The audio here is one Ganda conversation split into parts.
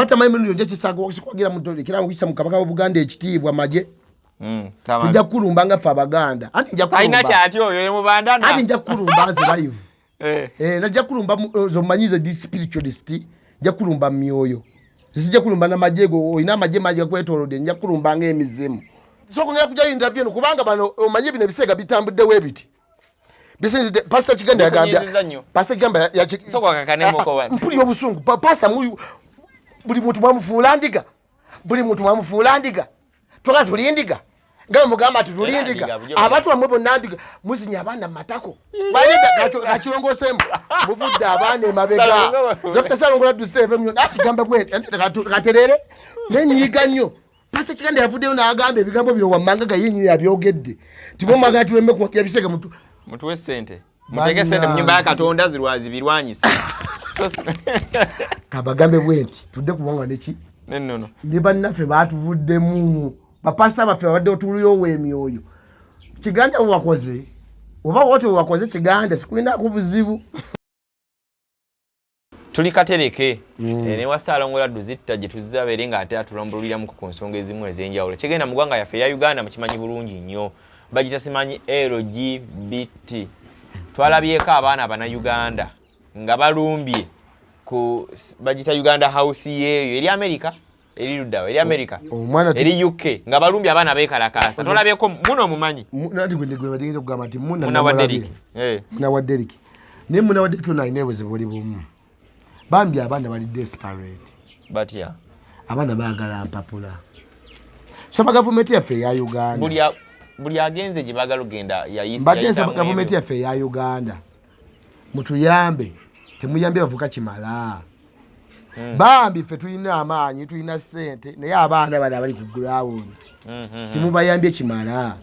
Hata mai milioni nje kisago okikwagira mutoli kira ngukisa mukabaka obuganda ekitibwa maje. Tamale. Tujja kulumba fa baganda. Anti nja kulumba. Aina kyati oyo mu bandana. Anti nja kulumba as live. Najja kulumba zo manyize di spiritualist. Nja kulumba myoyo. Sijja kulumba na majego oyina maje kwetolode nja kulumba nga emizimu. So kunya kuja interview no kubanga bano omanye bine bisega bitambudde webiti. Bisinzi pastor kiganda yagambya. Pastor kigamba ya so kwa kakanemo ko wansi. Mpuli obusungu pastor muyu buli muntu mwamufuulandiga. Buli muntu mwamufuulandiga. Toka tulindiga. Ngaba mugamba tulindiga. Abantu bamwe bonnandiga muzinya abana matako. Balenda kachongo sembo. Muvudde abana emabega. Zopesa Salongo Laddu Zitta FM ati gamba bwe katerere. Nenyiga nnyo. Pastor kiganda yavuddeyo n'agamba ebigambo bino wammanga gayinyi yabyogedde. Tibomba gatuleme kuwakia bisega muntu. Muntu wesente. Muteke sente mnyumba ya Katonda zirwazi birwanyisa. Kabagambe bwenti tudde kubanga neki nennono ndiba naffe batuvuddemu bapasa baffe wadde otuliyo wemyoyo kiganda wakoze oba wote wakoze kiganda sikulina kubuzibu tuli katereke ne wa Salongo Laddu Zitta gye tuzizabeere nga ate atulambulira mu nsonga ezimu ez'enjawulo kigenda mu ggwanga yaffe ya Uganda mukimanyi bulungi nnyo bagita simanyi LGBT twalabyeko abaana abana Uganda nga balumbye ku bagita Uganda House yeyo eri America eri Ludawa eri America eri UK nga balumbye abana bekalakasa tolabyeko muno mumanyi nati gwende gwe badinga kugamba ati muna wa Derek muna wa Derek ne muna wa Derek na inewe zibuli bumu bambi abana bali desperate but yeah abana baagala mpapula so government yaffe ya Uganda buli agenze gye bagala ogenda ya East ya government yaffe ya Uganda mutuyambe temuyambe bavuka kimala bambi fe tulina amaanyi tulina sente naye abaana bali abali ku ground temubayambye kimala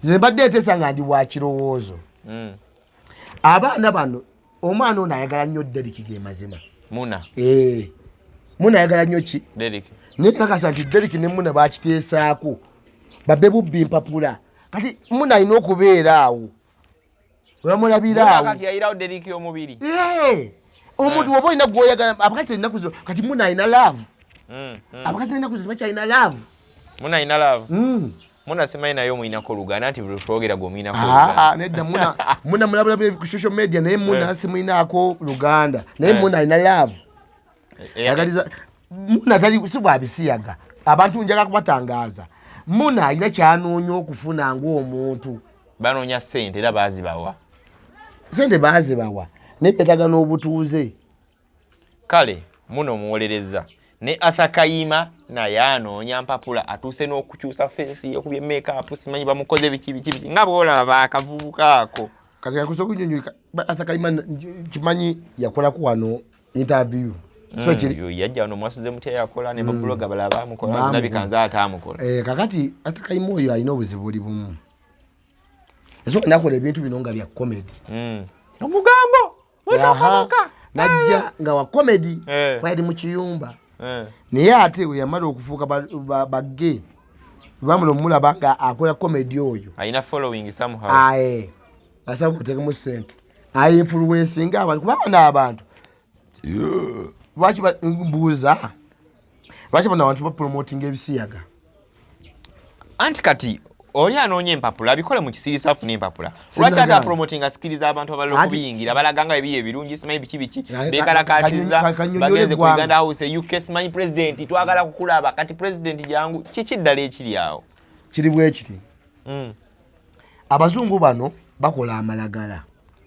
ze badde etesanga ndi wa kirowoozo abaana bano omwana ono ayagala nnyo Derek ge mazima muna muna ayagala nnyo ki Derek ne kakasa nti Derek ne muna bakiteesaako babbe bubbi mpapula kati muna alina okubeera awo wamulabira kati yayirawo Derek omubiri omuntu obo ina gwoyagala abakazi ina kuzo kati muna alina love abakazi ina kuzo bacha ina love muna ina love muna sema ina yo muina ko lugana anti twogera go muina ko lugana nedda muna mulabula ku social media naye muna simu ina ko Luganda naye muna ina love yagaliza muna tali sibwabisiyaga abantu njaga kubatangaza muna alina kyanonyo okufuna ng'omuntu banoonya sente era baazibawa sente baazibawa nepetaga n'obutuuze kale muno muwolereza ne Athakayima naye anoonya mpapula atuuse n'okukyusa fensi okubye make-up simanyi bamukoze biki nga bw'olaba akavubuka ako kati kakusa okunyonyoka Athakayima kimanyi yakola ku wano interview so kiri yajja no mwasuze mutya yakola ne babloga balaba amukola zinabikanza atamukola kakati Athakayima oyo alina obuzibu buli bumu eso nakola ebintu bino nga bya comedy omugambo mwetamuka najja nga wa comedy bali mu kiyumba naye ate we yamala okufuuka bagge bamulo mulaba nga akola comedy oyo ayina following somehow basa kuteka mu sente influencing abantu kuba n'abantu lwaki mbuuza lwaki bano abantu bapromoting ebisiyaga anti kati oli anoonya empapula abikole mu kisirisa afuna empapula lwaki ate promoting asikiriza abantu abalala okubiyingira balaganga ebiri ebirungi simanyi biki bekalakasiza bagenze ku Uganda House UK simanyi president twagala kukulaba kati president jangu kiki ddala ekiri awo kiri bwe kiti abazungu bano bakola amalagala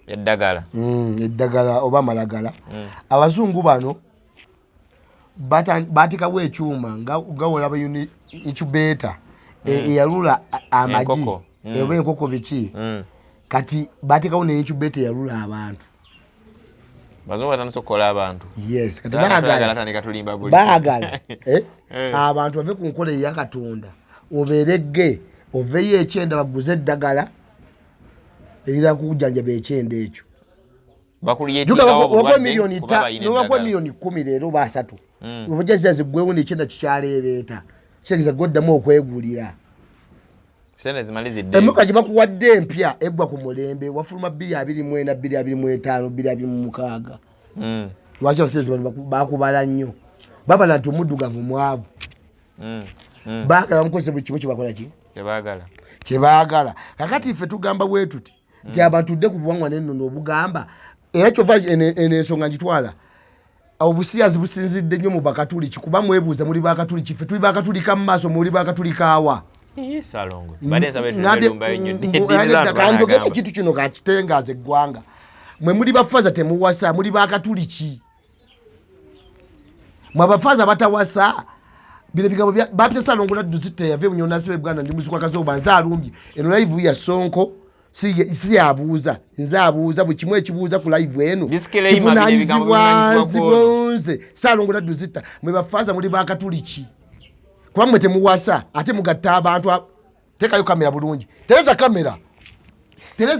eddagala oba amalagala abazungu bano batikawo ekyuma nga olaba incubator eyalula amagi oba enkoko biki kati batikawo ne incubator eyalula abantu bazungu batandise okukola abantu yes kati baagala abantu bave ku nkola eya Katonda oberegge oveyo ekyenda baguze eddagala erira kujjanjaba ekyenda ekyo bakuliyetigawo milioni 10 leero ba 3 obujjaza zigwewo n'ekyenda kikyaleebeeta kyegeza goddamu okwegulira sene zimalizidde emuka gye bakuwadde empya eggwa ku mulembe wafuluma 224 225 226 lwaki abasezi bano bakubala nnyo baba na tumuddugavu mwavu baagala bamukozese buli kimu kyebakola ki kyebaagala kakati ife tugamba bwe tuti nti abantu tudde ku buwangwa n'ennono obugamba era kyova ensonga ngitwala obusiyazi businzidde nnyo mu bakatuliki kuba mwebuuza muli bakatuliki ffe tuli bakatulika mu maaso muli bakatulika Salongo kanjogera ekintu kino kakitengaza eggwanga mwe muli bafaza temuwasa muli bakatuliki mwe abafaza batawasa bino bigambo bapita Salongo Laddu Zitta yave munyonasibe Buganda ndi muzikwa kazoba nzaalumbi eno live ya Sonko si yabuuza nze abuuza bwe kimwe ekibuuza ku live eno kibunanyizibwanze Salongo Laddu Zitta mwe bafaza muli bakatuliki kuba mwe temuwasa ate mugatta abantu tekayo kamera bulungi tereza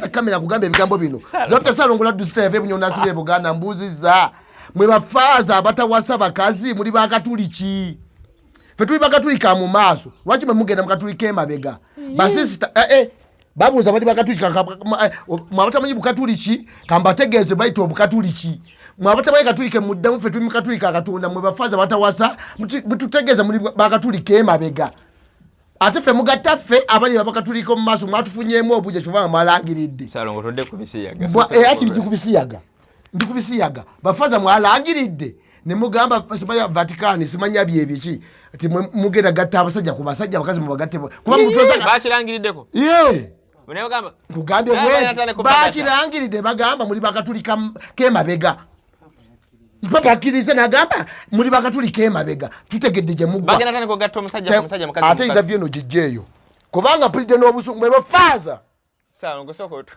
kamera kugamba ebigambo bino zapita Salongo Laddu Zitta yave munyonasibe Buganda mbuuziza mwe bafaza abatawasa bakazi muli bakatuliki fe tuli bakatulika mu maaso lwaki mwe mugenda mukatulika emabega basisita babuuza bali bakatulika mwabatamanyi bukatuliki kambategeeze bayita obukatuliki mwabatamanyi katulike muddamu fe tuli mukatulika Katonda mwe bafaza batawasa mututegeeza muli bakatulika emabega ate fe mugatta ffe abali bakatulika mu maaso mwatufunyeemu obujja kyova mwalangiridde Salongo todde kubisiyaga ati ndi kubisiyaga bafaza mwalangiridde ne mugamba simanya Vatican simanya byebiki ati mugenda gatta abasajja ku basajja bakazi mu bagatte kuba mutoza bakirangirideko unayo gamba kugambye bakirangiridde bagamba muli bakatulika kemabega papa kirize nagamba muli bakatulika emabega tutegedde je mugwa bagenda tane ko gatta omusajja ku musajja mukazi ate interview no jijjeyo kubanga president n'obusungu bafaza Salongo soko tu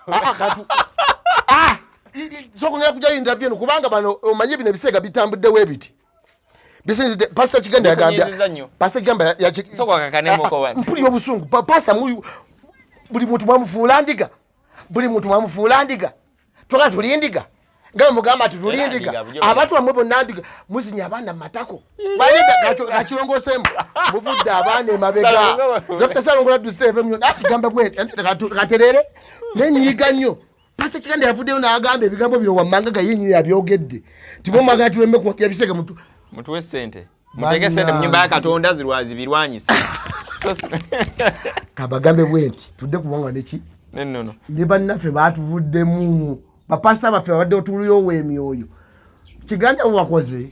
soko ngera kujja interview no kubanga bano omanyi bino bisega bitambudde webiti bisinze pastor kiganda yagambya pastor kigamba ya soko akakanemo ko wansi mpuli obusungu pastor muyu buli muntu mwamufuulandiga toka tulindiga ngaba mugamba tulindiga abantu bamwe bonnandiga muzinya abaana matako balida kachirongosemu muvudde abaana emabega zapita Salongo Laddu Zitta FM ati gamba bwe katerere nenyiga nnyo pastor kiganda yavuddeyo n'agamba ebigambo bino wammanga gayenyi yabyogedde tibo magana tuleme kuwakira bisega mutu wesente muteke sente mu nyumba ya Katonda zirwazi birwanyisa kabagambe bwenti tudde kubanga neki nennono ne bannaffe baatuvuddemu bapasa baffe babadde otuliyo w'emyoyo kiganda wakoze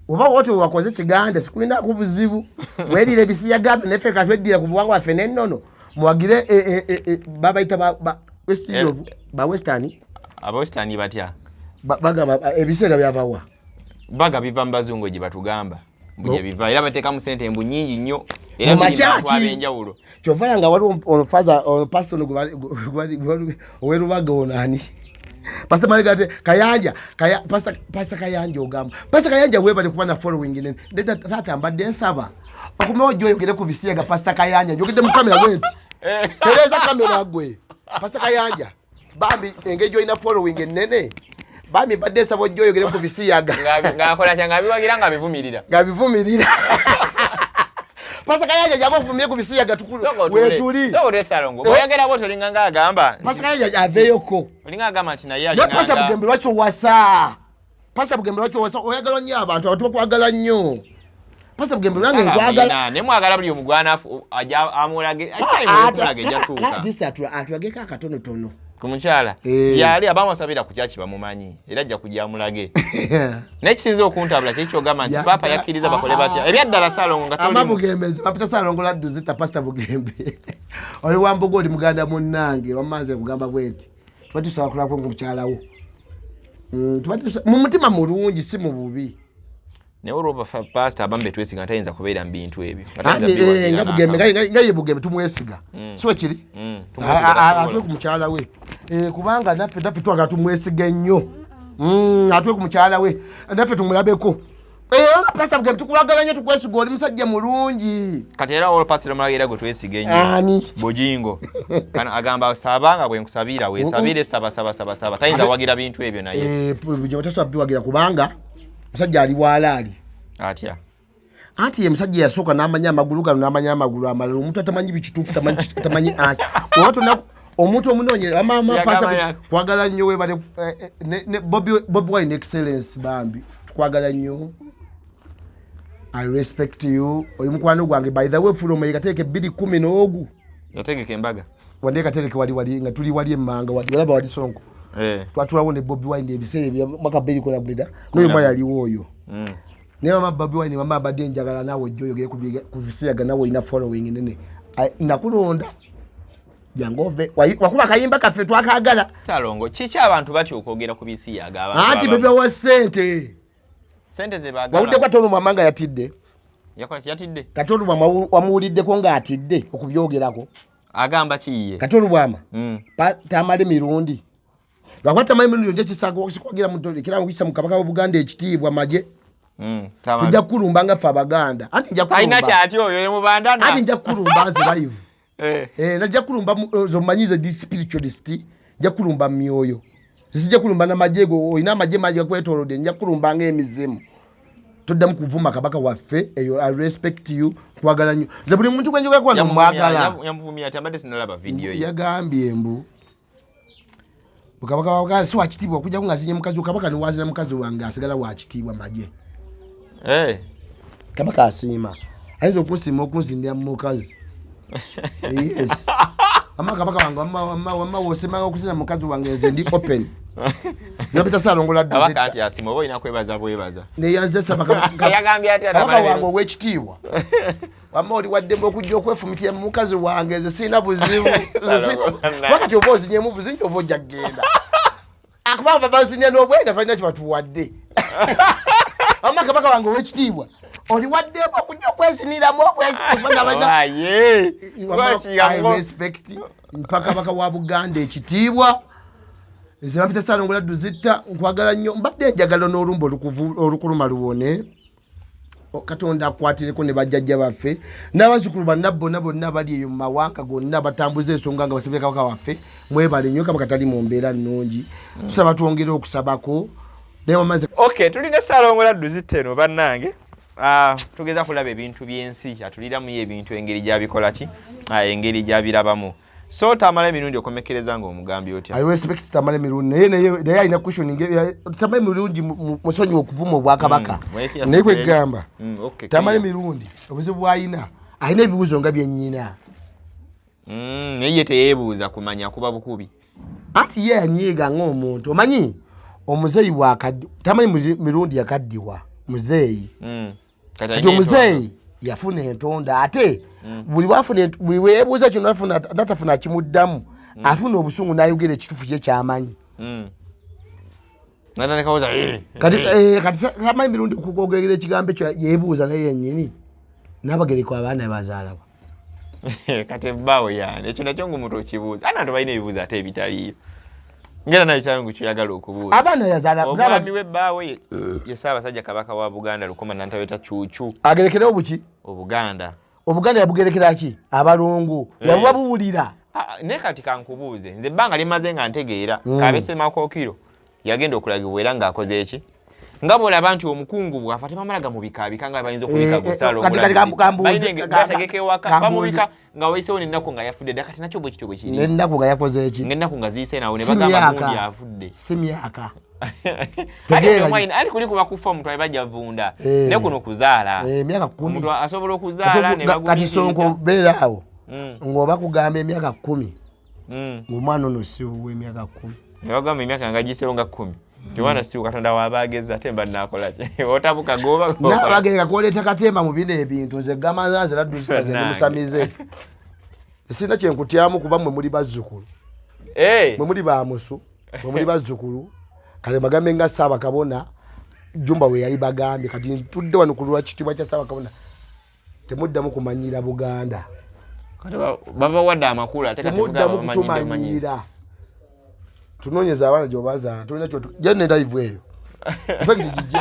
oba wote wakoze kiganda sikulina ku buzibu werire ebisiyaga neffe katweddira ku buwangwa waffe nennono muwagire babayita western batya bagamba ebiseera byavawa baga biva mbazungu gye batugamba mbuje biva era bateeka mu sente embu nyingi nnyo era abantu abenjawulo kyovala nga waliwo onofaza pastor owerubaga onani pastor maligate kayanja pastor kayanja ogamba pastor kayanja webale kuba na following nene tata mbadde nsaba okumewo gyoyogere ku bisiyaga pastor kayanja njogedde mu kamera gwenti tereza kamera gwe pastor kayanja bambi engejo ina following nene bami badde sabo gyoyogere ku bisiyaga ngakola kyanga biwagira nga bivumirira pasaka yaje jabo vumye ku bisiyaga tukulu wetuli so ore Salongo oyagera boto linganga agamba pasaka yaje aveyoko linga agamba ati na yali nganga pasa bugembe lwacho wasa oyagala nnyo abantu kwagala nnyo pasa bugembe lwange nkwagala ne mwagala buli omugwana aja amulage akai jatuka disa atulageka akatono tono kumuchala yali abamusabira ku kyachi bamumanyi era ajja kujja amulage nekisinze okuntabula kyekyo gamba nti papa yakiriza bakole batya ebyaddala Salongo nga toli amabugembezi bapita Salongo Laddu Zitta pastor bugembe oli wambogo oli muganda munnange wamaze kugamba bwenti twatusaba kulako ngomukyalawo mu mutima mulungi si mu bubi ne oroba pastor abambe twesinga tayinza kubeera mu bintu ebyo nga bugembe nga ye bugembe tumwesiga so kiri atwe ku mukyala we kubanga naffe twagala tumwesiga nnyo atwe ku mukyala we naffe tumulabeko pastor bugembe tukulagala nnyo tukwesiga oli musajja mulungi kati era olo pastor mulagira gwe twesiga nnyo bojingo kana agamba sabanga bwe nkusabira we sabire saba tayinza wagira bintu ebyo naye bujingo taswa biwagira kubanga musajja ali walali atya anti ye musajja yasooka n'amanya amagulu gano n'amanya amagulu amalala omuntu atamanyi bikituufu tamanyi ansi owato omuntu omunoonye amama pasa kwagala nnyo webale ne Bobi Wine excellence bambi tukwagala nnyo I respect you. Oyo mukwano gwange by the way fulo mwe kateke 210 n'ogu. Yateke kembaga. Wande kateke wali nga tuli wali emanga wali laba wali Sonko. Twatulawo ne Bobby Wine ebisere bya maka beli kola bweda. Noyo mwa yali woyo. Ne mama Bobby Wine mama abadde njagala nawe joyo ge kubisiyaga nawe ina following nene. Nakulonda. Jangove wakuba kayimba kafe twakagala. Salongo chicha abantu bati okogera kubisiyaga abantu. Ati bebe wa sente. Sente ze bagala. Waude kwa tono mamanga yatidde. Yakola yatidde. Katolu bwama wamuulidde ko nga atidde okubyogerako. Agamba kiye. Katolu bwama. Tamale mirundi. Lwakwata Tamale mirundi nje kisago okikwagira mutoli kira mukisa mukabaka wa Buganda ekitiibwa maje. Tamale. Tujja kulumba nga fabaganda. Anti nja kulumba. Aina kyati oyo mu bandana. Anti nja kulumba az live. Najja kulumba zomanyize di spiritualist. Nja kulumba myoyo. Sijja kulumba na majego oyina amaje kwetolode nja kulumba nga emizimu. Tuddamu kuvuma kabaka waffe eyo I respect you twagala nnyo nze buli muntu gwenjoga kwa na mwagala yamvumia tamade sinalaba video yi yagambye embu kabaka wakazi si wakitibwa kujja kungazinye mukazi kabaka ni wazira mukazi wange asigala wakitibwa maje kabaka asima aizo okusima okunzindira mukazi yes ama kabaka wange amma wosema okusina mukazi wange nze ndi open Zabita Salongo Laddu Zitta. Abakati asimo obo ina kwebaza. Ne yazesa bakaba. Yagambye ati atamale. Wango wechitiwa. Wamoli waddembo okujja okwefumitiya mukazi wange nze sina buzibu. Wakati obozi nyemu buzinjo obojja genda. Akuba babazi nya nobwega fanya chibatu wadde. Ama kabaka wange wechitiwa. Oli waddembo okujja okwesinira mu okwesinira bana. Aye. I respect mpaka baka wa Buganda ekitiibwa. Zabita Salongo Laddu Zitta nkwagala nnyo mbadde njagala n'olumbo olukuluma luwone Katonda akwatireko ne bajjajja baffe n'abazzukulu bannabbo bonna bali eyo mu mawanga gonna batambuza ensonga nga basabye kabaka waffe mwebale nnyo kabaka tali mu mbeera nnungi tusaba twongere okusabako naye mamaze okay tulina Salongo Laddu Zitta eno bannange tugeza kulaba ebintu by'ensi atuliramu ebintu engeri gyabikola ki engeri gyabirabamu so Tamale mirundi okomekereza ngo omugambi oti I respect Tamale mirundi naye ayina question nge Tamale mirundi musonyi okuvuma obwakabaka naye kwegamba Tamale mirundi obuzibu ayina ebibuzo nga byennyina naye teyebuuza kumanya kuba bukubi ati ye anyiga ng'omuntu omanyi omuzeeyi wakaddi Tamale mirundi yakaddiwa muzeeyi kati omuzeeyi yafuna entonda ate buli wafuna buli webuuza kino afuna natafuna kimuddamu afuna obusungu n'ayogera ekitufu kye kyamanyi nana nekawuza kati Tamale mirundi kukogera ekigambo ekyo yebuuza naye yennyini n'abagereko abaana bazaalawa kati ebbaawe yani ekyo nakyo ng'omuntu okibuuza ana balina ebibuuzo ate ebitaliyo ngera nayo kyangu kyagala okubuuza abaana yazaala omwami w'ebbaawe ye Ssaabasajja Kabaka wa Buganda Lukoma Nantaweta Cuucu agerekerewo buki Obuganda yabugerekera ki abalongo yabubuulira ne kati kankubuuze nze ebbanga limaze nga ntegeera Kabese Makookiro yagenda okulagibwa era ng'akoze eki nga bw'olaba nti omukungu bwafa temamalaga mu bikaabika nga bayinza okubika ku Salongo bategeka ewaka bamubika nga wayisewo n'ennaku nga yafudde dda kati nakyo bwe kityo bwe kiri n'ennaku nga yakoze eki ng'ennaku nga ziyise nawo ne bagamba gundi afudde si myaka ati kuli kuba kufa omuntu abajja vunda ne kuno kuzaala emyaka 10 omuntu asobola okuzaala ne bagumiriza kati Sonko beeraawo ng'oba kugamba emyaka 10 ng'omwana ono si w'emyaka 10 ne bagamba emyaka nga giseero nga 10 Tawona si Katonda wabageza temba nakola ki otabuka goba nabagenda koleta katemba mu bine ebintu nze gamazaze Laddu Zitta ze musamize sina kyenkutyamu kuba mwe muli bazzukulu mwe muli bamusu mwe muli bazzukulu kale bagambe nga Ssaabakabona Jumba we yali bagambye kati tudde wano kulwa kitibwa kya Ssaabakabona temuddamu kumanyira Buganda kati baba wadda amakulu ate kati mugamba tunonyeza abana gyobaza tulina kyo jenne live eyo effect gijje